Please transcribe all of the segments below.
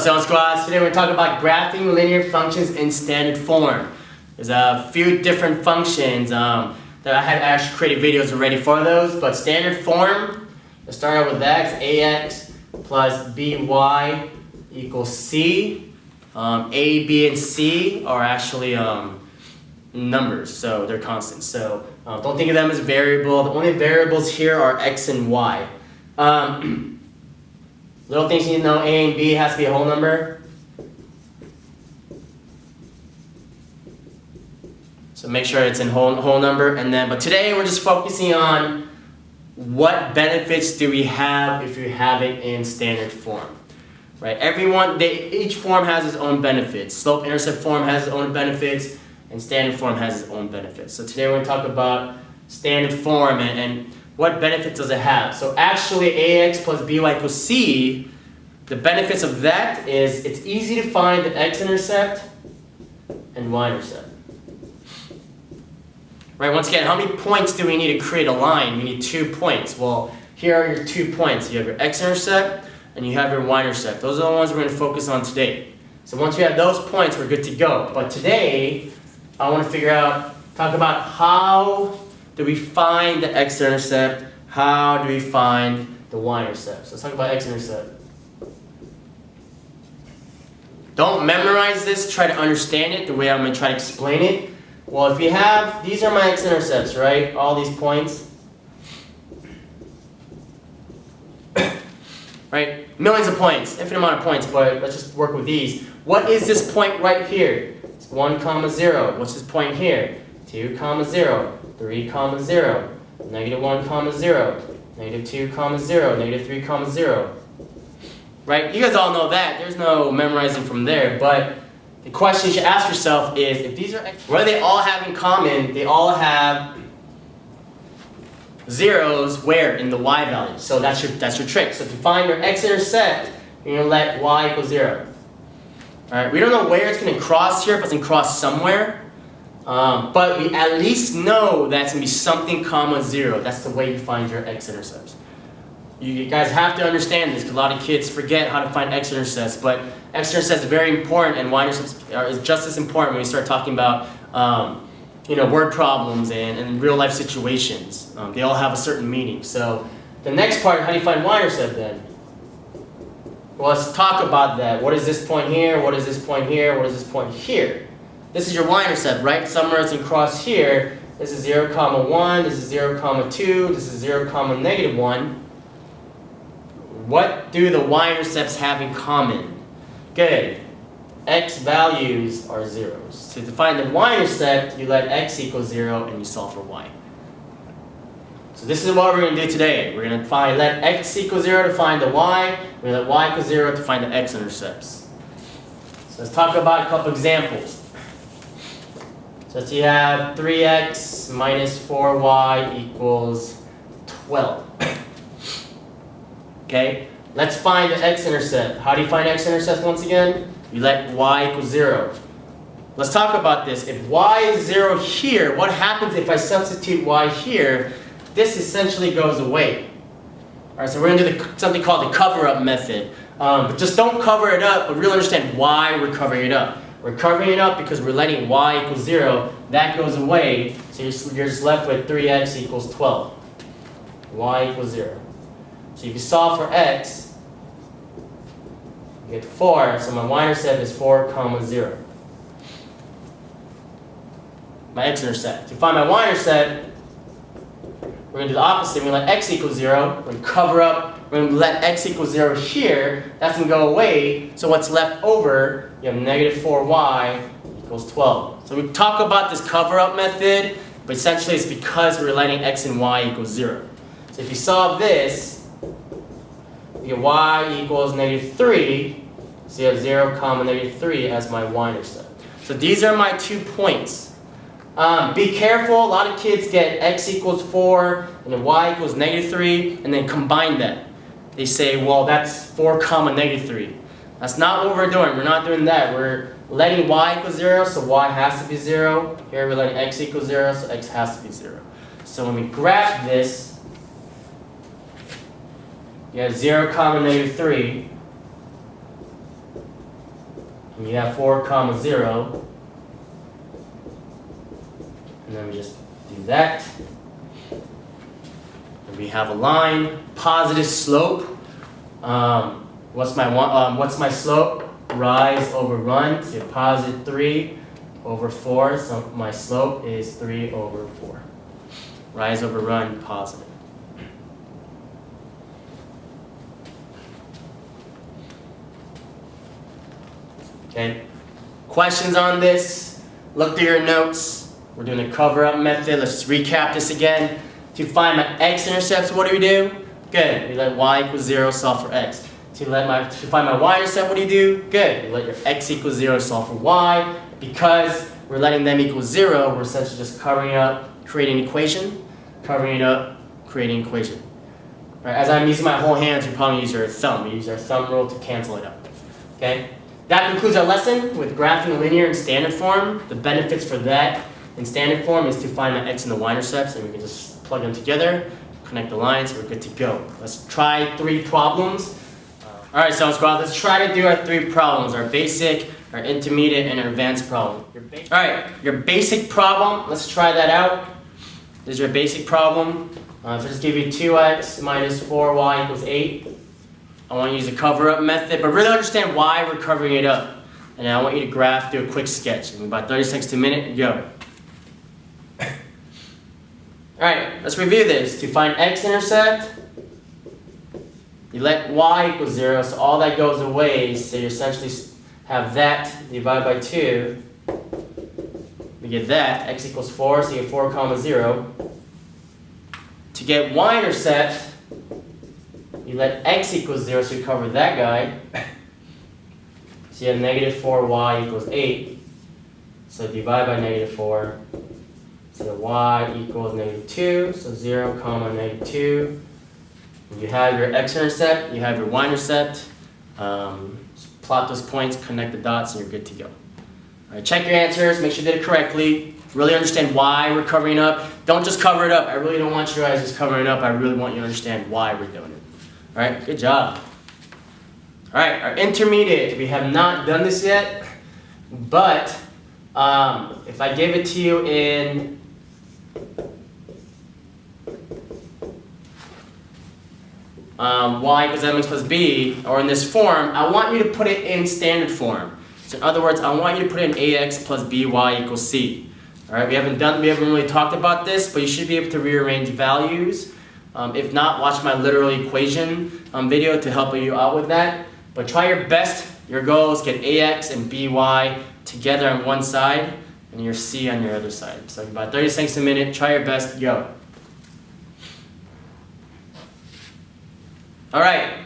What's up, squads? Today we're going to talk about graphing linear functions in standard form. There's a few different functions that I had actually created videos already for those, but standard form, let's start out with x. Ax plus by equals c. A, b, and c are actually numbers, so they're constants. So don't think of them as variable. The only variables here are x and y. Little things you need to know: a and b has to be a whole number. So make sure it's in whole number. And then, but today we're just focusing on what benefits do we have if you have it in standard form, right? Each form has its own benefits. Slope-intercept form has its own benefits, and standard form has its own benefits. So today we're going to talk about standard form and what benefits does it have. So actually, ax plus by equals c, the benefits of that is it's easy to find the x-intercept and y-intercept. Right, once again, how many points do we need to create a line? We need 2 points. Well, here are your 2 points. You have your x-intercept and you have your y-intercept. Those are the ones we're going to focus on today. So once we have those points, we're good to go. But today, I want to talk about how do we find the x-intercept, how do we find the y-intercept. So let's talk about x-intercept. Don't memorize this, try to understand it the way I'm going to try to explain it. Well, if you have, these are my x-intercepts, right? All these points. Right? Millions of points, infinite amount of points, but let's just work with these. What is this point right here? It's 1, 0. What's this point here? 2, 0, 3, 0, negative 1, 0, negative 2, 0, negative 3, 0. Right? You guys all know that. There's no memorizing from there, but the question you should ask yourself is, if these are what do they all have in common? They all have zeros where? In the y value. So that's your trick. So to find your x-intercept, you're going to let y equal 0. Alright, we don't know where it's going to cross here, but it's going to cross somewhere. But we at least know that's going to be something comma 0. That's the way you find your x-intercepts. You guys have to understand this because a lot of kids forget how to find x-intercepts, but x-intercepts is very important, and y-intercepts is just as important when we start talking about word problems and real life situations. They all have a certain meaning. So the next part, how do you find y-intercept then? Well, let's talk about that. What is this point here? What is this point here? What is this point here? This is your y-intercept, right? Somewhere it's going to cross here. This is 0, 1. This is 0, 2. This is 0, negative 1. What do the y-intercepts have in common? Good. X values are zeros. So to find the y-intercept, you let x equal 0 and you solve for y. So this is what we're going to do today. We're going to let x equal 0 to find the y. We're going to let y equal 0 to find the x-intercepts. So let's talk about a couple examples. So you have 3x minus 4y equals 12. Okay, let's find the x-intercept. How do you find x-intercept once again? You let y equal 0. Let's talk about this. If y is 0 here, what happens if I substitute y here? This essentially goes away. Alright, so we're going to do something called the cover-up method. But just don't cover it up, but really understand why we're covering it up. We're covering it up because we're letting y equal 0. That goes away, so you're just left with 3x equals 12. Y equals 0. So if you solve for x, you get 4, so my y-intercept is 4, 0. My x-intercept. To find my y-intercept, we're going to do the opposite. We're going to let x equal 0. We're going to cover up. We're going to let x equal 0 here. That's going to go away. So what's left over, you have negative 4y equals 12. So we talk about this cover-up method, but essentially it's because we're letting x and y equal 0. So if you solve this, you get y equals negative 3, so you have 0, negative 3 as my y-intercept. So these are my 2 points. Be careful, a lot of kids get x equals 4 and then y equals negative 3 and then combine that. They say, well, that's 4, negative 3. That's not what we're doing. We're not doing that. We're letting y equal 0, so y has to be 0. Here we're letting x equal 0, so x has to be 0. So when we graph this, you have 0, negative 3. And you have 4 comma 0. And then we just do that. And we have a line, positive slope. What's my slope? Rise over run. So you have positive 3 over 4. So my slope is 3 over 4. Rise over run, positive. Okay. Questions on this? Look through your notes. We're doing a cover-up method. Let's just recap this again. To find my x-intercepts, what do? Good. We let y equals 0, solve for x. To find my y-intercept, what do? Good. You let your x equals 0, solve for y. Because we're letting them equal 0, we're essentially just covering it up, creating an equation. Covering it up, creating an equation. Right, as I'm using my whole hands, you probably use your thumb. You use our thumb rule to cancel it out. Okay? That concludes our lesson with graphing linear in standard form. The benefits for that in standard form is to find the x and the y-intercepts, and we can just plug them together, connect the lines, we're good to go. Let's try 3 problems. Alright, so let's try to do our 3 problems, our basic, our intermediate, and our advanced problem. Alright, your basic problem, let's try that out. This is your basic problem. So just give you 2x minus 4y equals 8. I want to use the cover-up method, but really understand why we're covering it up. And I want you to graph, do a quick sketch. In about 30 seconds to a minute, go. Alright, let's review this. To find x-intercept, you let y equal 0, so all that goes away, so you essentially have that divided by 2. We get that, x equals 4, so you get 4 comma 0. To get y-intercept, you let x equals 0, so you cover that guy. So you have negative 4y equals 8. So divide by negative 4. So y equals negative 2, so 0 comma negative 2. You have your x-intercept, you have your y-intercept. Plot those points, connect the dots, and you're good to go. All right, check your answers, make sure you did it correctly. Really understand why we're covering up. Don't just cover it up. I really don't want you guys just covering it up. I really want you to understand why we're doing it. All right, good job. All right, our intermediate. We have not done this yet, but if I give it to you in y equals mx plus b, or in this form, I want you to put it in standard form. So in other words, I want you to put in ax plus by equals c. All right, we haven't really talked about this, but you should be able to rearrange values. If not, watch my literal equation video to help you out with that. But try your best. Your goal is get ax and by together on one side, and your c on your other side. So about 30 seconds a minute. Try your best. Go. All right.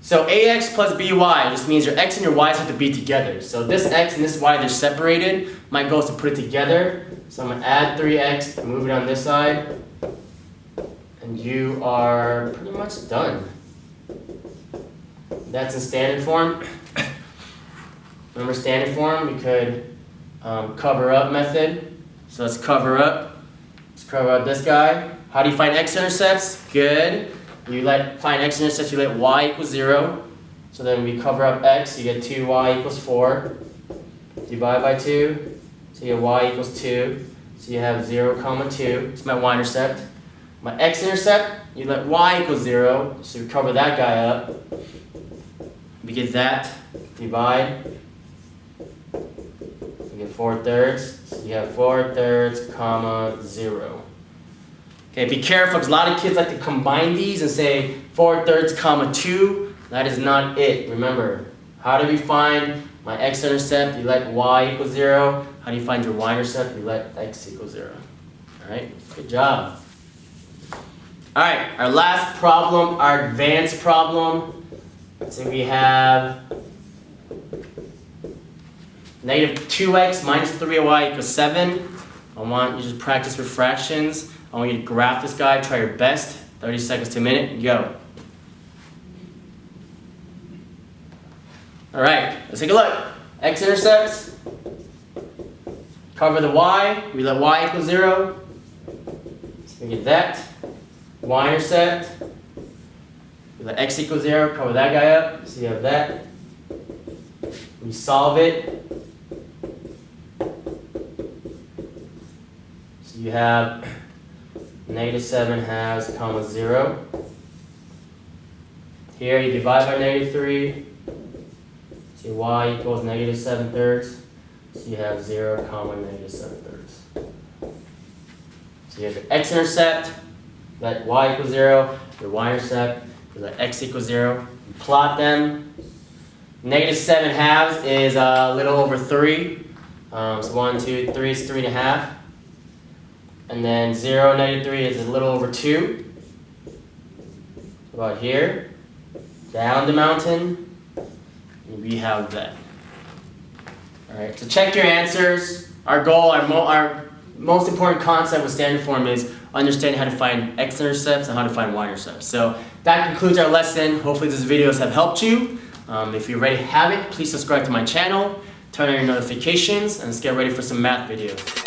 So ax plus by just means your x and your y's have to be together. So this x and this y, they're separated. My goal is to put it together. So I'm going to add 3x and move it on this side. And you are pretty much done. That's in standard form. Remember standard form, we could cover up method. So let's cover up. Let's cover up this guy. How do you find x-intercepts? Good. You find x-intercepts, you let y equals 0. So then we cover up x, you get 2y equals 4. Divide by 2, so you get y equals 2. So you have 0 comma 2. It's my y-intercept. My x-intercept, you let y equals 0, so we cover that guy up. We get that, divide. We get 4/3, so you have 4/3 comma 0. Okay, be careful, because a lot of kids like to combine these and say 4/3 comma 2. That is not it. Remember, how do we find my x-intercept? You let y equals 0. How do you find your y-intercept? You let x equals 0. All right, good job. All right, our last problem, our advanced problem. So we have negative 2x minus 3y equals 7. I want you to practice with fractions. I want you to graph this guy, try your best. 30 seconds to a minute, go. All right, let's take a look. X-intercepts, cover the y, we let y equal 0. So we get that. Y-intercept, we let x equal 0, cover that guy up, so you have that. We solve it. you have -7/2, comma 0. Here you divide by -3. So y equals -7/3. So you have 0, comma -7/3. So you have your x-intercept, let y equals 0, your y-intercept, let x equals 0. You plot them. -7/2 is a little over 3. So 1, 2, 3 is 3.5. And then 0, -3 is a little over 2. About here. Down the mountain. We have that. Alright, so check your answers. Our goal, our most important concept with standard form is understanding how to find x-intercepts and how to find y-intercepts. So that concludes our lesson. Hopefully these videos have helped you. If you already have it, please subscribe to my channel, turn on your notifications, and let's get ready for some math videos.